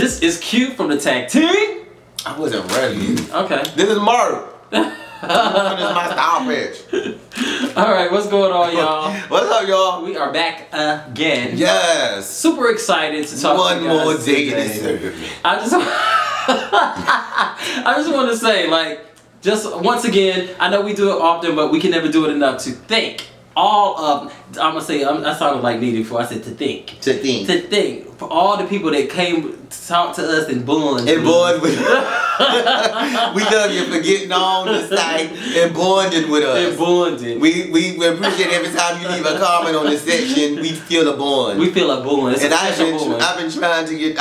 This is Q from the tag team. I wasn't ready. Okay. This is Merc. This is my style pitch. Alright, what's going on, y'all? What's up, y'all? We are back again. Yes. Super excited to talk to you guys. One more day today. to serve me. I just want to say, like, just once again, I know we do it often, but we can never do it enough to thank all of, I'm gonna say, I sounded like needy before I said to think. To think. To think. For all the people that came to talk to us and bond. And bond with we love you for getting on the site and bonding with us. And bonding. We appreciate every time you leave a comment on this section. We feel a bond. We feel a bond. It's and a I've been trying to get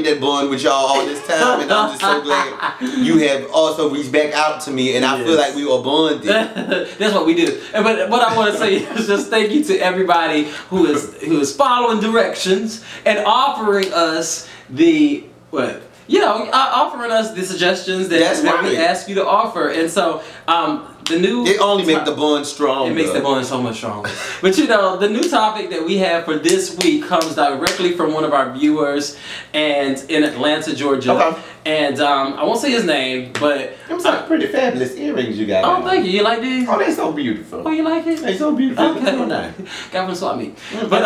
that bond with y'all all this time, and I'm just so glad you have also reached back out to me, and I feel like we are bonded. That's what we do. But what I want to say is just thank you to everybody who is following directions and offering us the offering us the suggestions that we ask you to offer. And so it only makes the bond stronger. It makes the bond so much stronger. But you know, the new topic that we have for this week comes directly from one of our viewers and in Atlanta, Georgia. Okay. And I won't say his name, but them some pretty fabulous earrings you got. Oh, thank you. You like these? Oh, they so beautiful. Oh, you like it? They so beautiful. Okay. So nice. Got from Swap Meet. But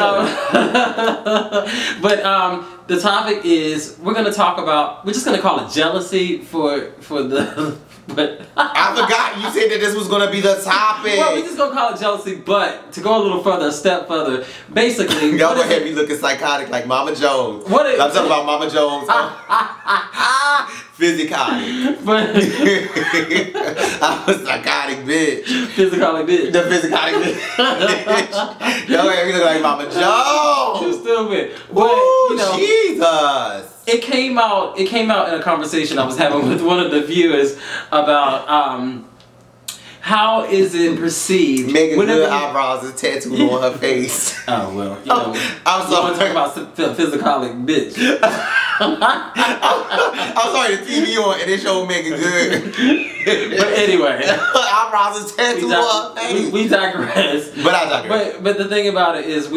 the topic is we're just gonna call it jealousy for the. But I forgot you said that this was gonna be the topic. Well, we're just gonna call it jealousy, but to go a little further, a step further, basically. Y'all gonna have me looking psychotic like Mama Jones. I'm talking about Mama Jones. Physicality. But I'm a psychotic bitch. Physicality bitch. The physicality bitch. Y'all have me looking like Mama Jones. Too stupid. But ooh, you know, Jesus. It came out in a conversation I was having with one of the viewers about how is it perceived? Making good eyebrows is tattooed on her face. Oh well, you know. I'm sorry. You want to talk about physicality, bitch. I'm sorry, the TV on and it showed making good. But anyway, her eyebrows is tattooed on her face. We digress. But I digress. But the thing about it is, I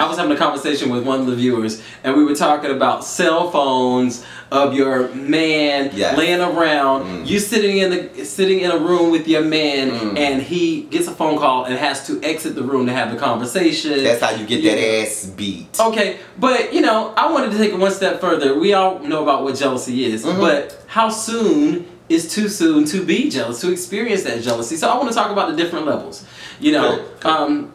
was having a conversation with one of the viewers, and we were talking about cell phones of your man laying around. You sitting in a room with your man, and he gets a phone call and has to exit the room to have the conversation. That's how you get that ass beat. Okay, but you know, I wanted to take it one step further. We all know about what jealousy is, but how soon is too soon to be jealous, to experience that jealousy? So I want to talk about the different levels. You know,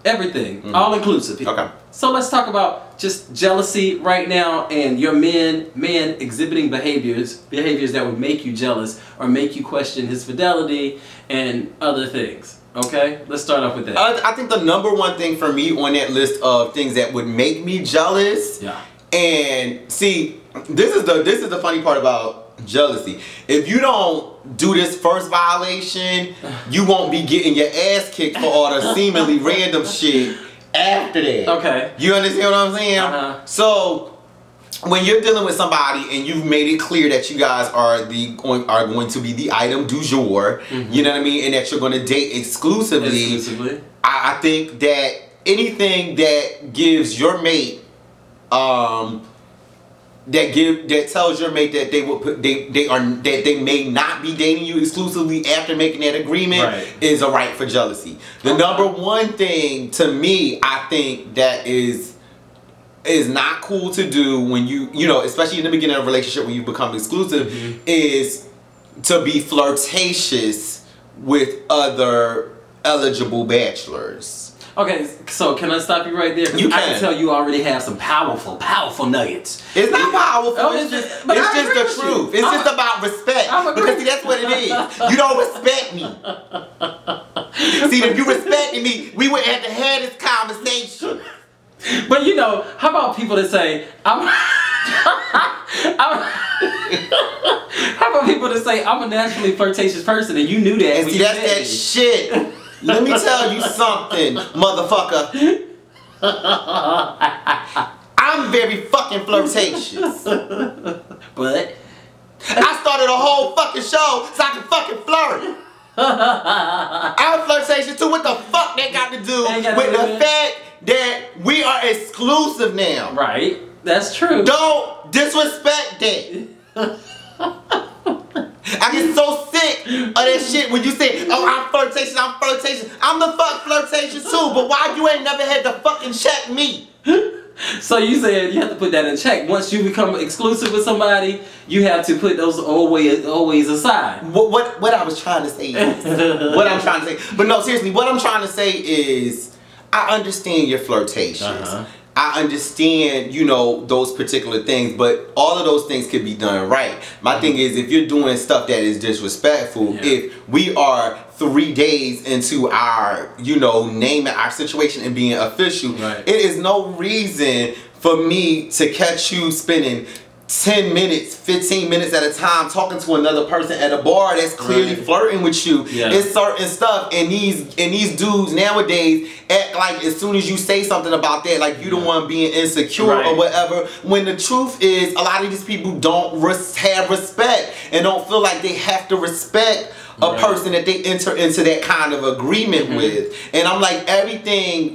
everything, all inclusive. Okay. So let's talk about just jealousy right now, and your man exhibiting behaviors that would make you jealous or make you question his fidelity and other things. Okay, let's start off with that. I think the number one thing for me on that list of things that would make me jealous. Yeah. And see, this is the funny part about jealousy. If you don't do this first violation, you won't be getting your ass kicked for all the seemingly random shit after that. Okay. You understand what I'm saying? So when you're dealing with somebody and you've made it clear that you guys are going to be the item du jour, you know what I mean, and that you're going to date exclusively. I think that anything that gives your mate that tells your mate that they may not be dating you exclusively after making that agreement is a right for jealousy. The number one thing to me, I think that is not cool to do when you know, especially in the beginning of a relationship when you become exclusive, is to be flirtatious with other eligible bachelors. Okay, so can I stop you right there? You can. I can tell you already have some powerful nuggets. It's not powerful. It's just the truth. It's just about respect. Because see, that's what it is. You don't respect me. See, if you respected me, we would have to have this conversation. But you know, how about people that say, how about people that say, I'm a naturally flirtatious person, and you knew that. And see, that's that shit. Let me tell you something, motherfucker. I'm very fucking flirtatious. But I started a whole fucking show so I can fucking flirt. I'm flirtatious too. What the fuck that got to do with the fact that we are exclusive now? Right. That's true. Don't disrespect that. I get so sick of that shit when you say, oh, I'm flirtatious, I'm flirtatious. I'm the fuck flirtatious too, but why you ain't never had to fucking check me? So you said you have to put that in check. Once you become exclusive with somebody, you have to put those old ways aside. What I was trying to say is, what I'm trying to say. But no, seriously, what I'm trying to say is, I understand you're flirtatious. I understand, you know, those particular things, but all of those things could be done right. My thing is, if you're doing stuff that is disrespectful, if we are 3 days into our, you know, naming our situation and being official, it is no reason for me to catch you spending 10 minutes, 15 minutes at a time talking to another person at a bar that's clearly flirting with you. It's certain stuff, and these dudes nowadays act like as soon as you say something about that, like you the one being insecure or whatever, when the truth is a lot of these people don't have respect and don't feel like they have to respect a person that they enter into that kind of agreement with. And I'm like, everything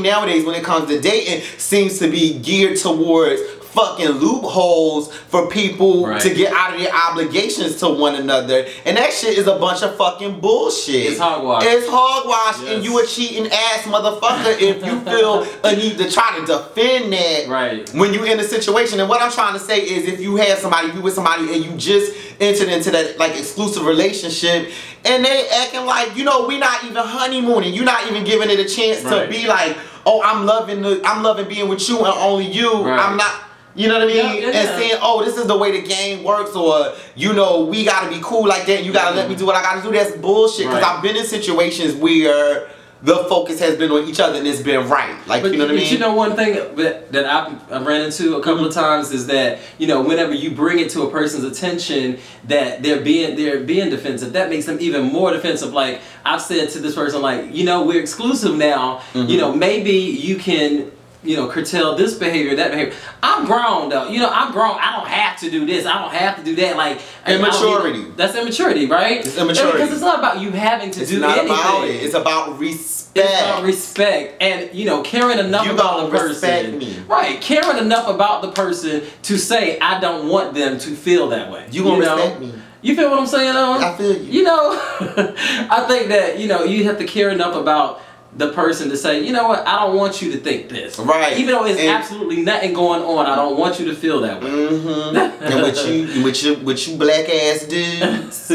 nowadays when it comes to dating seems to be geared towards fucking loopholes for people to get out of their obligations to one another, and that shit is a bunch of fucking bullshit. It's hogwash. It's hogwash, and you a cheating ass motherfucker if you feel a need to try to defend that when you in a situation. And what I'm trying to say is, if you have somebody, you with somebody, and you just entered into that like exclusive relationship, and they acting like, you know, we not even honeymooning, you're not even giving it a chance to be like, oh, I'm loving being with you and only you. I'm not. You know what I mean? And saying, oh, this is the way the game works, or, you know, we gotta be cool like that, you gotta let me do what I gotta do. That's bullshit, because I've been in situations where the focus has been on each other and it's been right. Like, you know what I mean? But you know, one thing that I've ran into a couple of times is that, you know, whenever you bring it to a person's attention that they're being defensive, that makes them even more defensive. Like, I've said to this person, like, you know, we're exclusive now, you know, maybe you can, you know, curtail this behavior, that behavior. I'm grown though. You know, I'm grown. I don't have to do this. I don't have to do that. Like, immaturity. That's immaturity, right? It's immaturity. Because it's not about you having to do anything. It's not about it. It's about respect. It's about respect and, you know, caring enough about the person. Me. Right. Caring enough about the person to say, I don't want them to feel that way. You gonna respect me. You feel what I'm saying though? I feel you. You know, I think that, you know, you have to care enough about the person to say, you know what, I don't want you to think this. Right. Even though it's absolutely nothing going on, I don't want you to feel that way. And with you black ass dudes,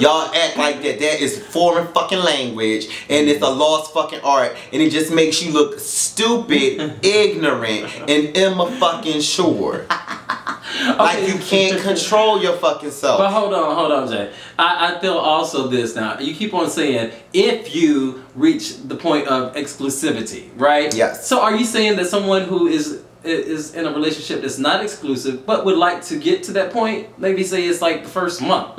y'all act like that is foreign fucking language, and it's a lost fucking art, and it just makes you look stupid, ignorant, and fucking sure. Like you can't control your fucking self. But hold on, Jay. I feel also this now. You keep on saying if you reach the point of exclusivity, right? Yes. So are you saying that someone who is in a relationship that's not exclusive but would like to get to that point, maybe say it's like the first month,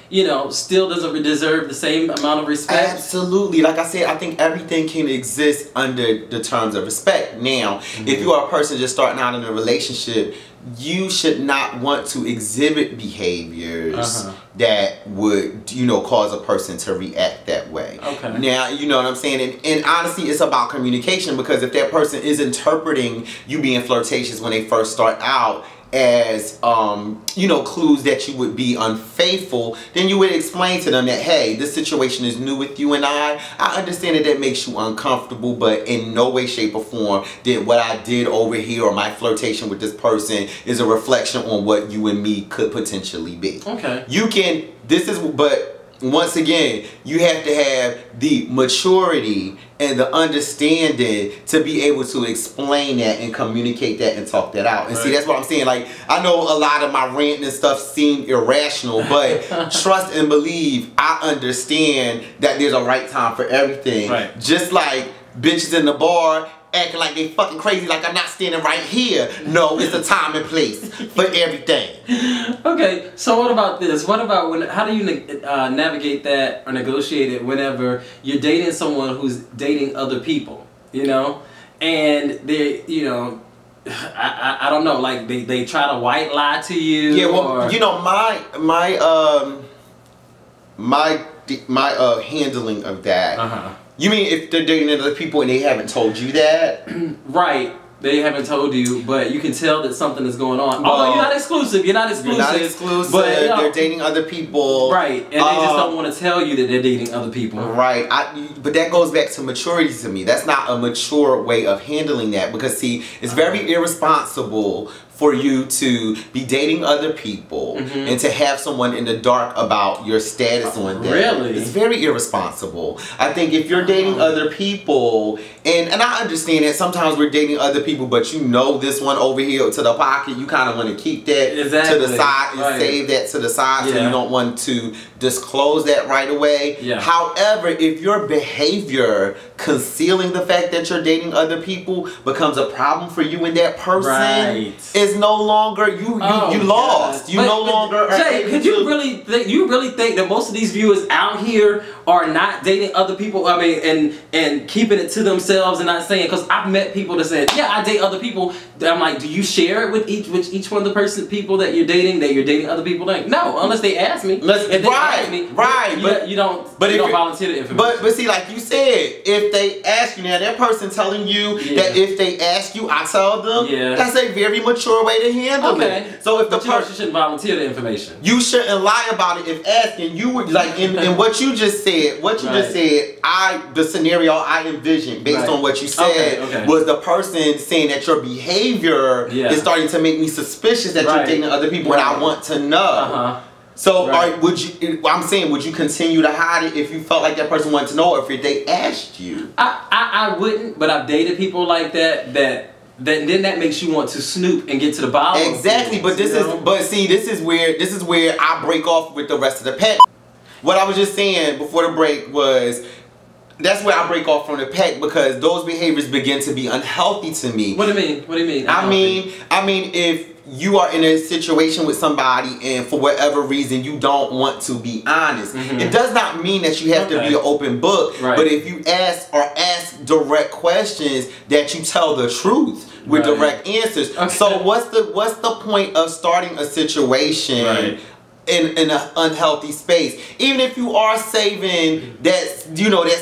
you know, still doesn't deserve the same amount of respect? Absolutely. Like I said, I think everything can exist under the terms of respect. Now, if you are a person just starting out in a relationship, you should not want to exhibit behaviors that would, you know, cause a person to react that way. Okay. Now, you know what I'm saying? And honestly, it's about communication, because if that person is interpreting you being flirtatious when they first start out as, you know, clues that you would be unfaithful, then you would explain to them that, hey, this situation is new with you and I understand that makes you uncomfortable, but in no way, shape, or form did what I did over here or my flirtation with this person is a reflection on what you and me could potentially be. Okay. You can, but once again, you have to have the maturity and the understanding to be able to explain that and communicate that and talk that out. And see, that's what I'm saying. Like, I know a lot of my ranting and stuff seem irrational, but trust and believe, I understand that there's a right time for everything. Right. Just like bitches in the bar acting like they fucking crazy, like I'm not standing right here. No, it's a time and place for everything. Okay, so what about this? What about how do you navigate that or negotiate it whenever you're dating someone who's dating other people, you know? And they, you know, I don't know, like they try to white lie to you. Yeah, well, you know, my handling of that. You mean if they're dating other people and they haven't told you that? Right. They haven't told you, but you can tell that something is going on. Although you're not exclusive. You're not exclusive. But they're dating other people. Right. And they just don't want to tell you that they're dating other people. Right. But that goes back to maturity to me. That's not a mature way of handling that, because see, it's very irresponsible for you to be dating other people and to have someone in the dark about your status on that. Really? It's very irresponsible. I think if you're dating other people, and I understand that sometimes we're dating other people, but you know this one over here to the pocket, you kind of want to keep that to the side and save that to the side, so you don't want to disclose that right away. Yeah. However, if your behavior concealing the fact that you're dating other people becomes a problem for you and that person, is no longer you lost. You no longer. Jay, could you really think that most of these viewers out here are not dating other people? I mean, and keeping it to themselves and not saying, because I've met people that said, yeah, I date other people. I'm like, do you share it with each one of the people that you're dating other people? Like, no, unless they ask me. But you don't volunteer the information. But see, like you said, if they ask you, now that person telling you that if they ask you, I tell them, that's a very mature way to handle it. So if the person shouldn't volunteer the information, you shouldn't lie about it. If asking, you would like in what you just said. The scenario I envisioned based on what you said was the person saying that your behavior is starting to make me suspicious that you're dating other people, and I want to know. So, would you continue to hide it if you felt like that person wanted to know, or if they asked you? I wouldn't, but I've dated people like that. Then that makes you want to snoop and get to the bottom. Exactly, but this is where I break off with the rest of the pack. What I was just saying before the break was, that's where I break off from the pack, because those behaviors begin to be unhealthy to me. What do you mean? What do you mean? I mean, if you are in a situation with somebody and for whatever reason you don't want to be honest, it does not mean that you have to be an open book. But if you ask direct questions, that you tell the truth with direct answers. So what's the point of starting a situation in an unhealthy space? Even if you are saving that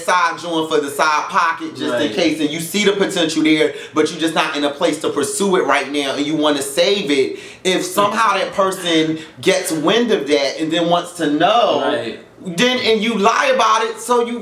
side joint for the side pocket just in case, and you see the potential there, but you're just not in a place to pursue it right now, and you want to save it, if somehow that person gets wind of that and then wants to know, then you lie about it, so the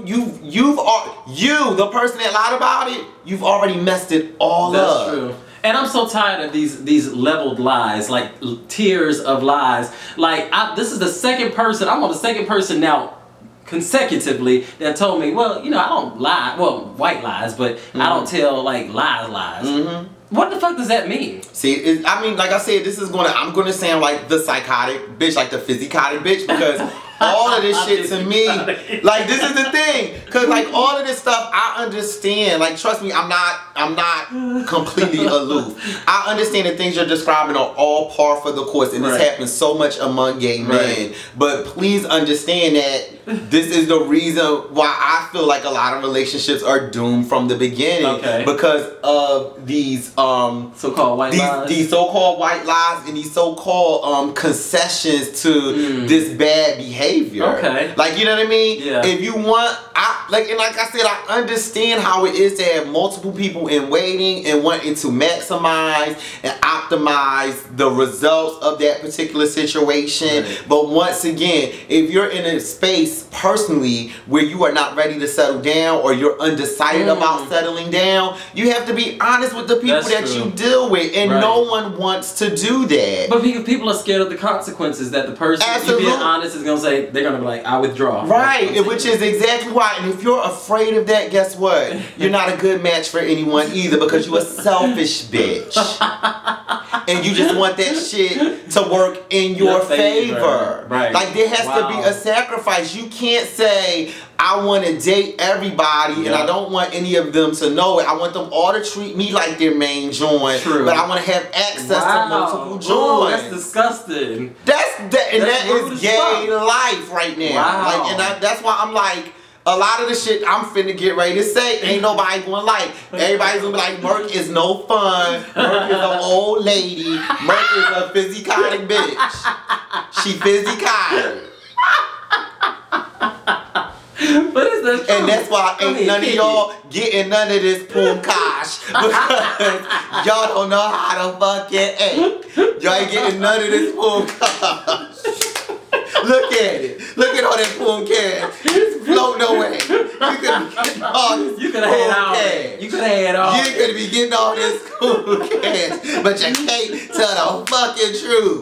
person that lied about it, you've already messed it all up. That's true. And I'm so tired of these leveled lies, like tiers of lies. Like, this is the second person, I'm on the second person now consecutively that told me, well, I don't lie, well, white lies, but I don't tell like lies. What the fuck does that mean? See, I mean, like I said, I'm gonna sound like the psychotic bitch, like the physicotic bitch, because all of this shit to me, like, this is the thing, because like all of this stuff I understand. Like, trust me, I'm not completely aloof. I understand the things you're describing are all par for the course, and this happens so much among gay men. But please understand that this is the reason why I feel like a lot of relationships are doomed from the beginning, because of these so-called white lies. These so-called white lies and these so-called concessions to this bad behavior. Like, you know what I mean? If you want, like I said, I understand how it is to have multiple people in waiting and wanting to maximize and optimize the results of that particular situation. But once again, if you're in a space personally where you are not ready to settle down, or you're undecided about settling down, you have to be honest with the people that you deal with, and no one wants to do that. But people are scared of the consequences that the person, you being honest, is gonna say. They're gonna be like, I withdraw. Which is exactly why. And if you're afraid of that, guess what? You're not a good match for anyone either, because you're a selfish bitch. And you just want that shit to work in your favor. Like, there has to be a sacrifice. You can't say, I want to date everybody and I don't want any of them to know it. I want them all to treat me like their main joint, but I want to have access to multiple joints. That's disgusting. That is gay life right now. Like, and that's why I'm like, a lot of the shit I'm finna get ready to say, ain't nobody gonna like. Everybody's gonna be like, Merc is no fun. Merc is an old lady. Merc is a physicotic bitch. She physicotic. But it's the truth. And that's why ain't none of y'all getting none of this poom cash. Because y'all don't know how to fucking act. Y'all ain't getting none of this poom cash. Look at it. Look at all that poom cash. It's floating away. You could have had all that. You could have had all that. You could be getting all this poom cash. But you can't tell the fucking truth.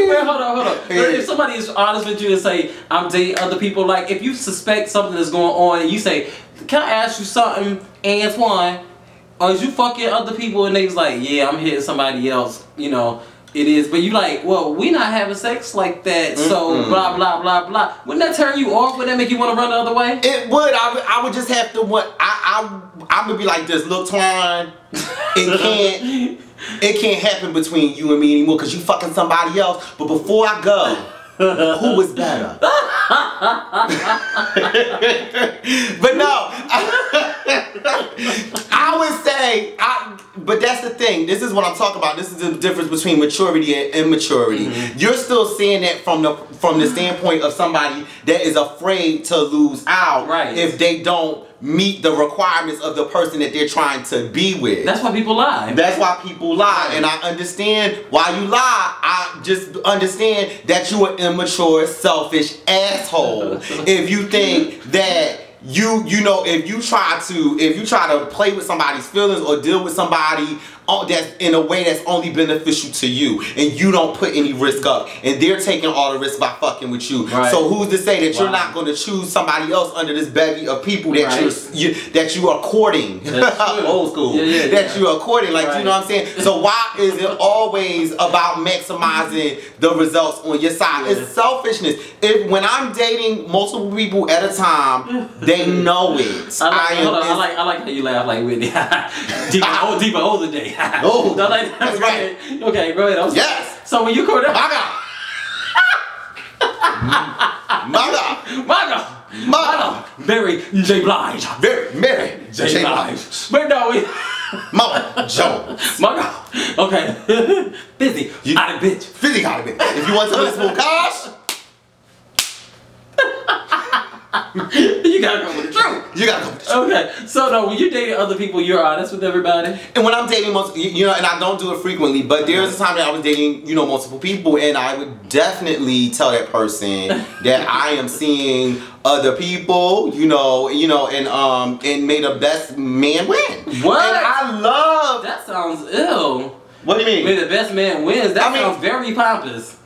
Wait, hold on. If somebody is honest with you and say, I'm dating other people, like if you suspect something is going on and you say, can I ask you something, Antoine? Or is you fucking other people and they was like, yeah, I'm hitting somebody else, you know, it is. But you like, well, we not having sex like that, so blah, blah, blah, blah. Wouldn't that turn you off? Would that make you want to run the other way? It would. I would just have to want, I'm going to be like this, look, Twine, it can't happen between you and me anymore because you fucking somebody else. But before I go, who was better? But no, I would say, but that's the thing. This is what I'm talking about. This is the difference between maturity and immaturity. You're still seeing that from the standpoint of somebody that is afraid to lose out if they don't meet the requirements of the person that they're trying to be with. That's why people lie. That's why people lie. And I understand why you lie. I just understand that you're an immature, selfish asshole if you think that you know, if you try to play with somebody's feelings or deal with somebody that's in a way that's only beneficial to you, and you don't put any risk up, and they're taking all the risk by fucking with you. So who's to say that you're not going to choose somebody else under this bevy of people that that you are courting? Old school. That you are courting, like you know what I'm saying. So why is it always about maximizing the results on your side? It's selfishness. When I'm dating multiple people at a time, they know it. I like how you laugh like Whitney. deeper older day. Oh, no, like, that's right. Okay, go ahead. Yes. So when you call that, Maga, Mary J. Blige, Mary J. Blige, but no, Mama Jones, Maga. Okay, busy, out of bitch, busy, out of bitch. If you want some of this more cash. You gotta go with the truth. You gotta go with the truth. Okay, so no, when you're dating other people, you're honest with everybody. And when I'm dating you know, and I don't do it frequently, but there's a time that I was dating, you know, multiple people, and I would definitely tell that person that I am seeing other people, you know, and may the best man win. What? And I love. That sounds ill. What do you mean? May the best man wins. That sounds very pompous.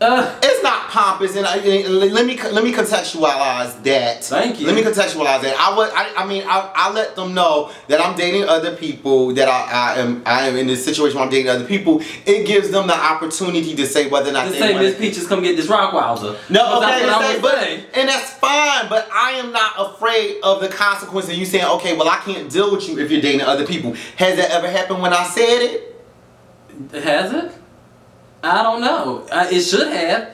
It's not pompous, and let me contextualize that. Thank you. Let me contextualize that. I let them know that I'm dating other people, that I am in this situation where I'm dating other people. It gives them the opportunity to say whether or not they say Miss Peaches come get this Rockwilder. No, okay, and that's fine. But I am not afraid of the consequence of you saying, okay, well, I can't deal with you if you're dating other people. Has that ever happened when I said it? Has it? I don't know. It should have.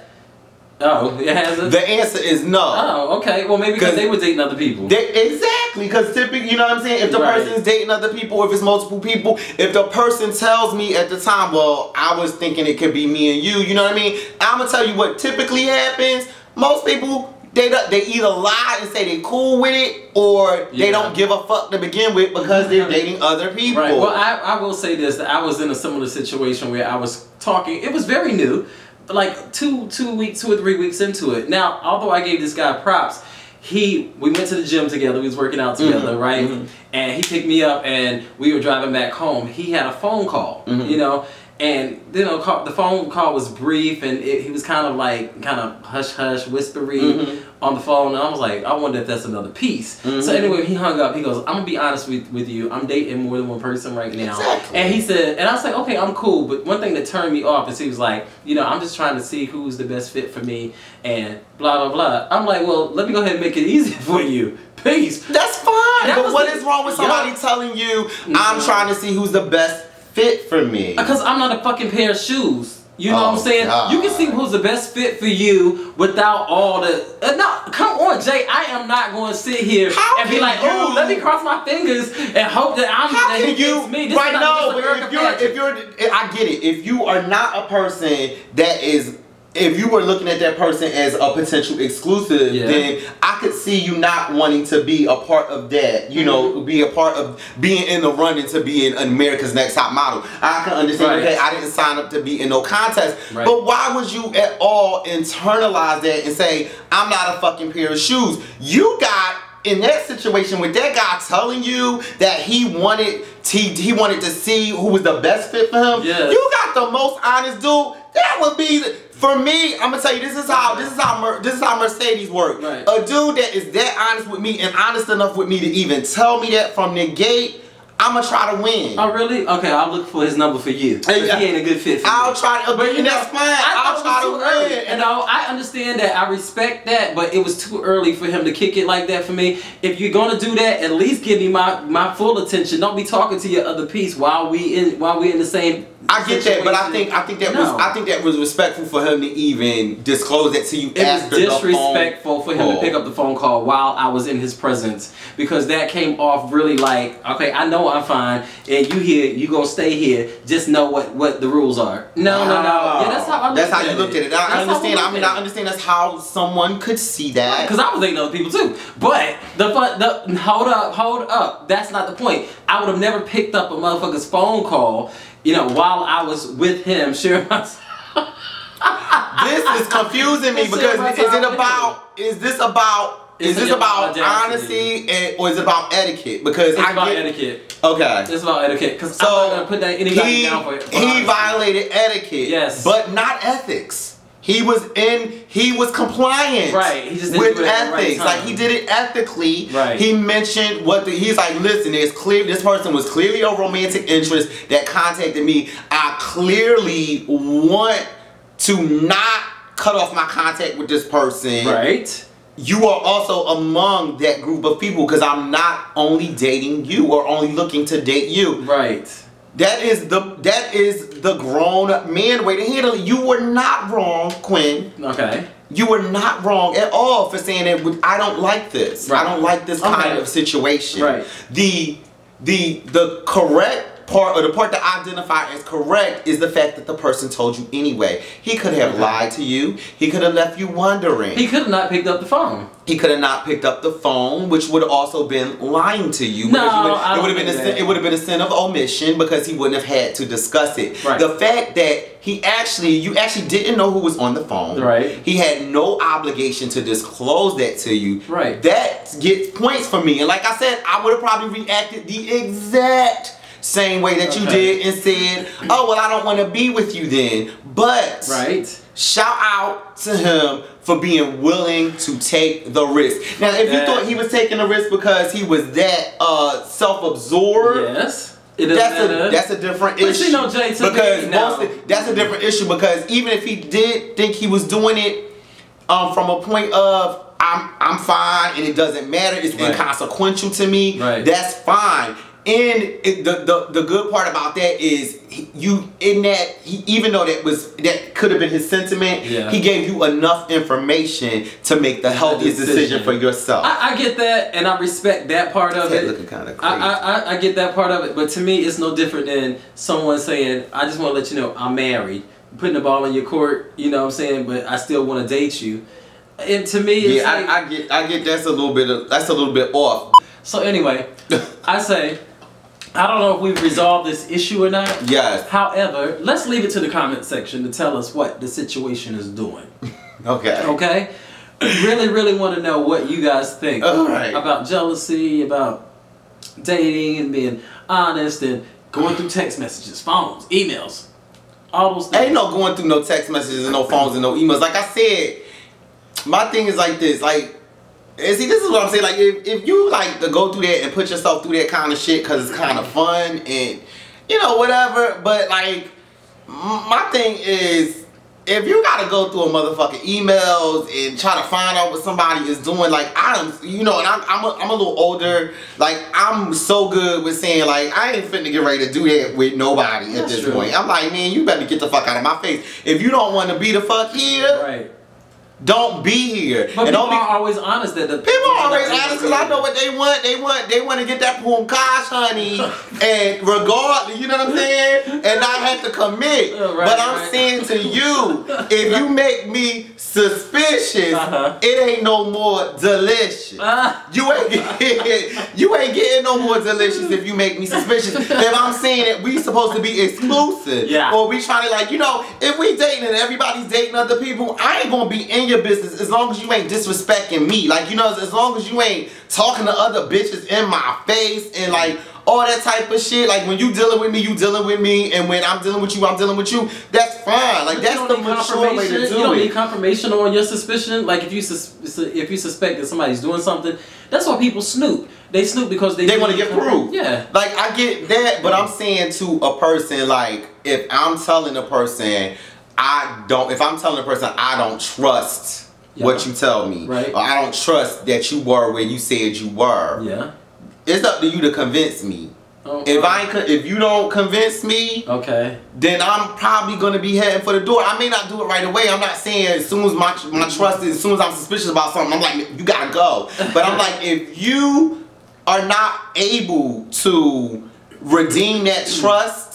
Oh, it hasn't? The answer is no. Oh, okay. Well, maybe because they were dating other people. Exactly. Because typically, you know what I'm saying? If the person is dating other people, if it's multiple people, if the person tells me at the time, well, I was thinking it could be me and you know what I mean? I'm going to tell you what typically happens. Most people, they either lie and say they cool with it, or they don't give a fuck to begin with because they're dating other people. Right. Well, I will say this. That I was in a similar situation where I was talking. It was very new. Like 2 or 3 weeks into it. Now, although I gave this guy props, we went to the gym together. We was working out together, right? And he picked me up, and we were driving back home. He had a phone call, you know, and you know, the phone call was brief, and he was kind of hush hush, whispery on the phone. And I was like, I wonder if that's another piece. So anyway, he hung up. He goes, I'm gonna be honest with you. I'm dating more than one person right now. Exactly. And he said, and I was like, okay, I'm cool. But one thing that turned me off is he was like, you know, I'm just trying to see who's the best fit for me, and blah blah blah. I'm like, well, let me go ahead and make it easy for you. Peace. That's fine. But what is wrong with somebody telling you, I'm trying to see who's the best fit for me? Because I'm not a fucking pair of shoes. You know what I'm saying? God. You can see who's the best fit for you without all the. No, come on, Jay. I am not going to sit here and be like, oh, let me cross my fingers and hope that he gets me. This right now, if you're, I get it. If you are not a person that is. If you were looking at that person as a potential exclusive, then I could see you not wanting to be a part of that. You know, be a part of being in the running to being America's Next Top Model. I can understand. Okay, I didn't sign up to be in no contest, but why would you at all internalize that and say I'm not a fucking pair of shoes? You got in that situation with that guy telling you that he wanted to see who was the best fit for him. You got the most honest dude. That would be for me. I'm gonna tell you, this is how Mercedes work. A dude that is that honest with me and honest enough with me to even tell me that from the gate, I'm gonna try to win. Oh really? Okay, I'll look for his number for you. He ain't a good fit for me. I'll try to, but that's fine. I'll try to win. And I understand that. I respect that, but it was too early for him to kick it like that for me. If you're gonna do that, at least give me my full attention. Don't be talking to your other piece while we in the same. I get that, but I think that was respectful for him to even disclose that to you. It was disrespectful for him to pick up the phone call while I was in his presence, because that came off really like, okay, I know I'm fine, and you here, you gonna stay here. Just know what the rules are. No. Yeah, that's how I that's how you looked at it. I understand. I mean, I understand that's how someone could see that. Because I was dating other people too. But hold up. That's not the point. I would have never picked up a motherfucker's phone call, you know, while I was with him sharing my. This is confusing me because is this about honesty or is it about etiquette? Because it's about etiquette. Okay. It's about etiquette. Because I'm not gonna put that anybody down for it. He violated etiquette. Yes. But not ethics. He was compliant. Right. He just with ethics. Like he did it ethically. Right. He mentioned he's like, listen, this person was clearly a romantic interest that contacted me. I clearly want to not cut off my contact with this person. Right. You are also among that group of people because I'm not only dating you or only looking to date you. Right. That is the grown man way to handle it. You were not wrong, Quinn. Okay. You were not wrong at all for saying that I don't like this. Right. I don't like this kind of situation. Right. The correct part, or the part that I identify as correct, is the fact that the person told you anyway. He could have lied to you. He could have left you wondering. He could have not picked up the phone. He could have not picked up the phone, which would have also been lying to you. No, it would have been a sin of omission because he wouldn't have had to discuss it. Right. The fact that you actually didn't know who was on the phone. Right. He had no obligation to disclose that to you. Right. That gets points for me. And like I said, I would have probably reacted the exact same way that you did and said, oh, well, I don't want to be with you then. But shout out to him for being willing to take the risk. Now, if you thought he was taking the risk because he was that self-absorbed, that's a different issue. You know, Jay, that's a different issue because even if he did think he was doing it from a point of I'm fine and it doesn't matter, it's inconsequential to me, that's fine. And the good part about that is even though that could have been his sentiment, he gave you enough information to make the healthiest decision for yourself. I get that, and I respect that part of it. Looking kind of crazy. I get that part of it, but to me, it's no different than someone saying, "I just want to let you know I'm married." Putting the ball in your court, you know what I'm saying, but I still want to date you. And to me, it's I get that's a little bit off. So anyway, I say, I don't know if we've resolved this issue or not. Yes. However, let's leave it to the comment section to tell us what the situation is doing. Okay. Okay? Really, really want to know what you guys think about jealousy, about dating and being honest and going through text messages, phones, emails, all those things. Ain't no going through no text messages and no phones and no emails. Like I said, my thing is like this, and see, this is what I'm saying. Like, if you like to go through that and put yourself through that kind of shit because it's kind of fun and, you know, whatever. But, like, my thing is, if you gotta go through a motherfucking emails and try to find out what somebody is doing, like you know, and I'm a little older. Like I'm so good with saying like I ain't finna get ready to do that with nobody at this point. I'm like, man, you better get the fuck out of my face. If you don't want to be the fuck here, right. Don't be here. But people are always honest that the people are always honest because I know what they want. They want to get that punkash, honey, and regardless, you know what I'm saying, and not have to commit. Right, but I'm saying to you, if you make me suspicious, it ain't no more delicious. You ain't getting no more delicious if you make me suspicious. If I'm saying that we supposed to be exclusive, or we trying to like, you know, if we dating and everybody's dating other people, I ain't gonna be in your business as long as you ain't disrespecting me. Like, you know, as long as you ain't talking to other bitches in my face and like all that type of shit. Like when you dealing with me, you dealing with me, and when I'm dealing with you, I'm dealing with you. That's fine. Like that's the mature way to do it. You don't need confirmation on your suspicion. Like if you suspect that somebody's doing something, that's why people snoop. They snoop because they want to get proof. Yeah. Like I get that, but I'm saying to a person, like if I'm telling a person if I'm telling a person I don't trust what you tell me, right, or I don't trust that you were where you said you were, yeah, it's up to you to convince me. If you don't convince me, then I'm probably gonna be heading for the door. I may not do it right away. I'm not saying as soon as my trust is, as soon as I'm suspicious about something, I'm like, you gotta go. But I'm like, if you are not able to redeem that trust,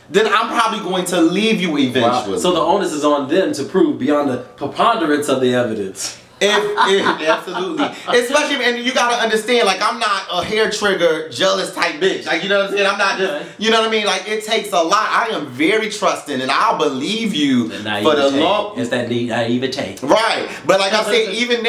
then I'm probably going to leave you eventually. Wow. So the onus is on them to prove beyond the preponderance of the evidence. Absolutely. Especially, and you gotta understand, like I'm not a hair trigger, jealous type bitch. Like you know what I'm saying? I'm not just, you know what I mean? Like it takes a lot. I am very trusting, and I'll believe you for the long. It's that naivete. Right, but like I said, even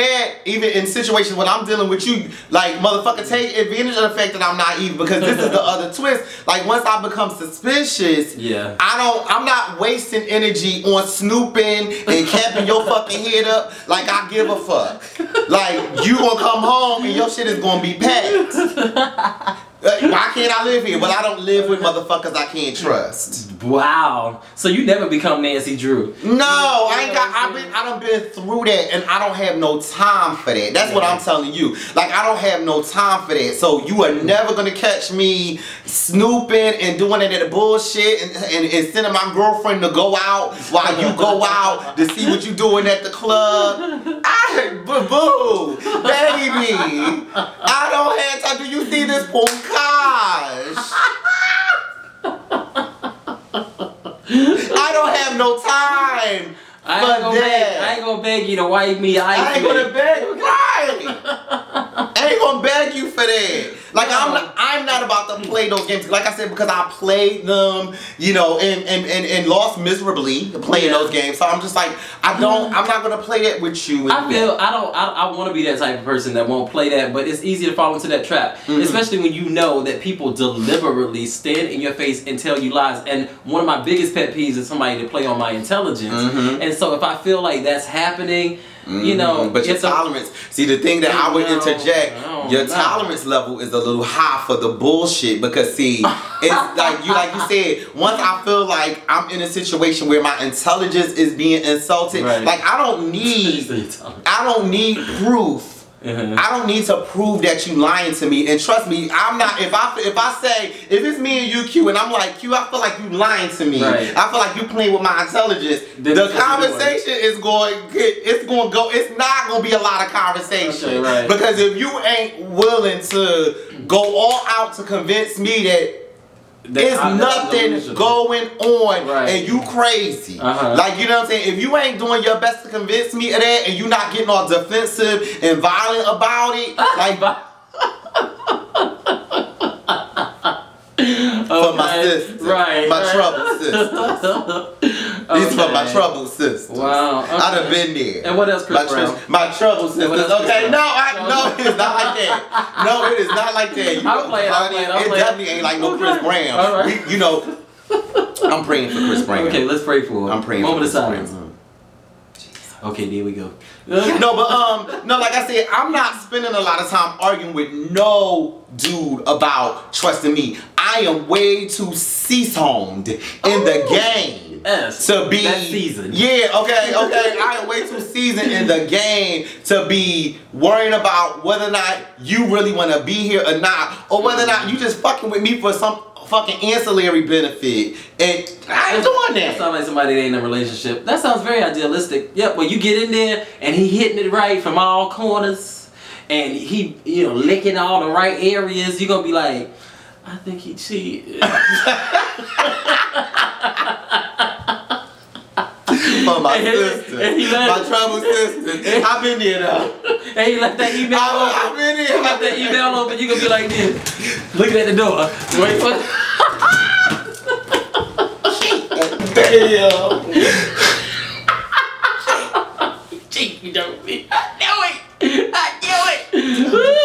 in situations when I'm dealing with you, like motherfucker, take advantage of the fact that I'm naive, because this is the other twist. Like once I become suspicious, I'm not wasting energy on snooping and capping your fucking head up. Like I give a fuck. Like you gonna come home and your shit is gonna be packed. Why can't I live here? Well, I don't live with motherfuckers I can't trust. Wow. So you never become Nancy Drew? No, I done been through that, and I don't have no time for that. That's what I'm telling you. Like I don't have no time for that. So you are never gonna catch me snooping and doing that bullshit and sending my girlfriend to go out while you go out to see what you doing at the club. Boo, baby. I don't have time. Do you see this punkash? I don't have no time I ain't gonna beg you to wipe me. I ain't gonna beg. Right. I ain't gonna beg you for that. Like I'm not about to play those games. Like I said, because I played them, you know, and lost miserably playing those games. So I'm just like, I'm not gonna play that with you. I want to be that type of person that won't play that, but it's easy to fall into that trap, especially when you know that people deliberately stand in your face and tell you lies. And one of my biggest pet peeves is somebody to play on my intelligence. And so if I feel like that's happening, you know, but your tolerance. See, the thing that I would interject, your tolerance level is a little high for the bullshit, because see, it's like you said. Once I feel like I'm in a situation where my intelligence is being insulted, like I don't need proof. I don't need to prove that you lying to me, and trust me, I'm not. If I say, if it's me and you, Q, and I'm like, Q, I feel like you lying to me. I feel like you playing with my intelligence. The conversation is it's not gonna be a lot of conversation, because if you ain't willing to go all out to convince me that there's nothing going on and you crazy. Like, you know what I'm saying? If you ain't doing your best to convince me of that, and you not getting all defensive and violent about it, like for my sisters, my troubled sisters. These for my troubled sisters. Wow. I done been there. And what else, Chris Brown? My troubled sisters. Okay, no, it is not like that. No, it is not like that. I'm playing. It definitely ain't like no Chris Brown. You know, I'm praying for Chris Brown. Okay, let's pray for him. I'm praying for Chris Brown. Okay, there we go. No, but no, like I said, I'm not spending a lot of time arguing with no dude about trusting me. I am way too seasoned in the game Yes. To be that season. Yeah, okay. I am way too seasoned in the game to be worrying about whether or not you really want to be here or not, or whether or not you just fucking with me for some fucking ancillary benefit. And I ain't doing that. That sounds like somebody that ain't in a relationship. That sounds very idealistic. Yep, when you get in there and he hitting it right from all corners and he, licking all the right areas, you're gonna be like, I think he cheated. For my sister, my troubled sister. I've been there though. And he left that email open. I've been there. He left that email open. You gonna be like this, looking at the door. Wait for. Damn. Cheat, you don't be. I knew it.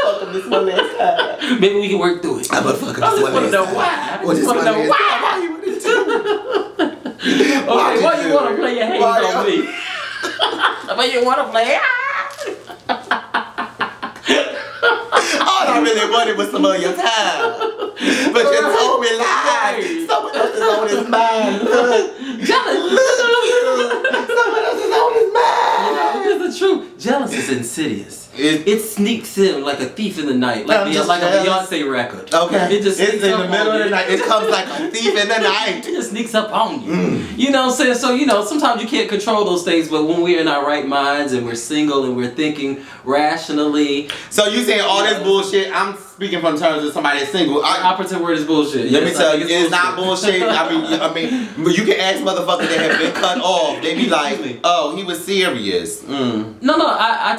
Fuck him this one last time. Maybe we can work through it. I'm gonna fuck him I this just one wanna know last why. time. I just wanna know why. Okay, why you wanna play your hands on me? Why you wanna play? All I really wanted was some of your time. But you told me lies. Someone else is on his mind. Jealous. Someone else is on his mind. It's the truth. Jealous is insidious. It sneaks in like a thief in the night, like a Beyonce record. Okay. It just it's in the middle of the night. It comes like a thief in the night. It just sneaks up on you. You know what I'm saying? So, sometimes you can't control those things, but when we're in our right minds and we're single and we're thinking rationally. So you saying all this bullshit, I'm speaking from terms of somebody that's single. Operative word is bullshit. Let me tell you, it's not bullshit. I mean, you can ask motherfuckers that have been cut off. They be like, oh, he was serious. No, I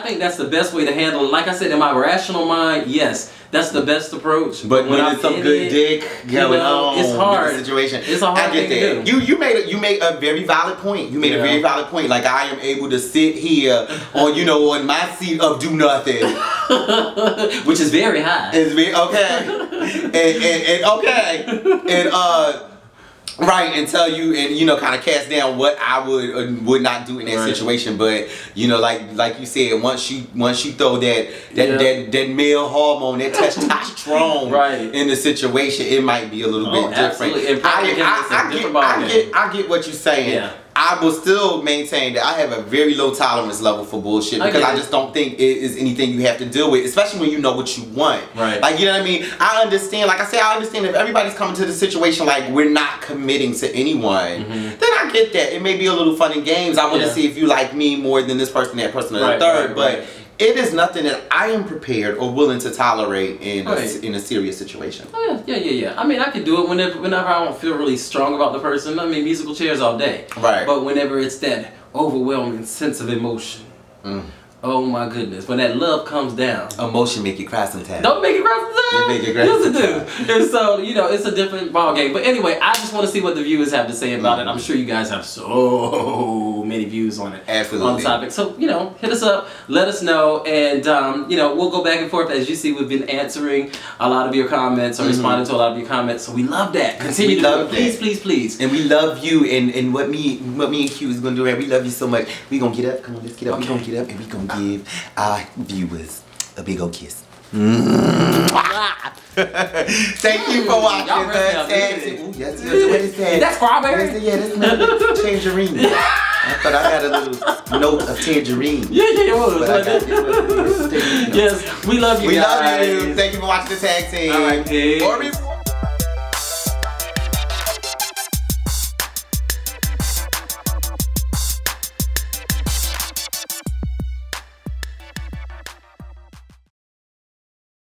think that's the best way to handle it. Like I said, in my rational mind, yes, that's the best approach. But when it's some good dick going on, it's hard. Situation. It's a hard thing to do. You made a very valid point. You made a very valid point. Like I am able to sit here on on my seat of do nothing, which is very high. It's very okay, and right, and tell you and kind of cast down what I would or would not do in that situation. But like you said, once you throw that male hormone, that testosterone in the situation, it might be a little bit different. I get what you're saying. Yeah. I will still maintain that I have a very low tolerance level for bullshit because I just don't think it is anything you have to deal with, especially when you know what you want. Right. Like, you know what I mean? I understand, like I said, I understand if everybody's coming to the situation like we're not committing to anyone, then I get that. It may be a little fun and games. I want to see if you like me more than this person, that person, or the third. But it is nothing that I am prepared or willing to tolerate in a serious situation. Oh, yeah. I mean, I can do it whenever I don't feel really strong about the person. I mean, musical chairs all day. Right. But whenever it's that overwhelming sense of emotion. Oh my goodness, when that love comes down. Emotion make you cry sometimes. Don't make you cry sometimes? It make you cry sometimes. Yes, it do. And so, it's a different ball game. But anyway, I just want to see what the viewers have to say about it. I'm sure you guys have so many views on it. Absolutely. On the topic. So, hit us up, let us know, and, we'll go back and forth. As you see, we've been answering a lot of your comments or responding to a lot of your comments. So we love that. Continue to love that. Please. And we love you. And what me and Q is going to do, we love you so much. We going to get up. Come on, let's get up. Okay. We going to get up and we going to give our viewers a big old kiss. Thank you for watching the Yes, what is that? Is that strawberry? Yeah, that's tangerine. I thought I had a little note of tangerine. Yeah, it was. Yes, we love you guys. We love you. Thank you for watching the tag team. All right,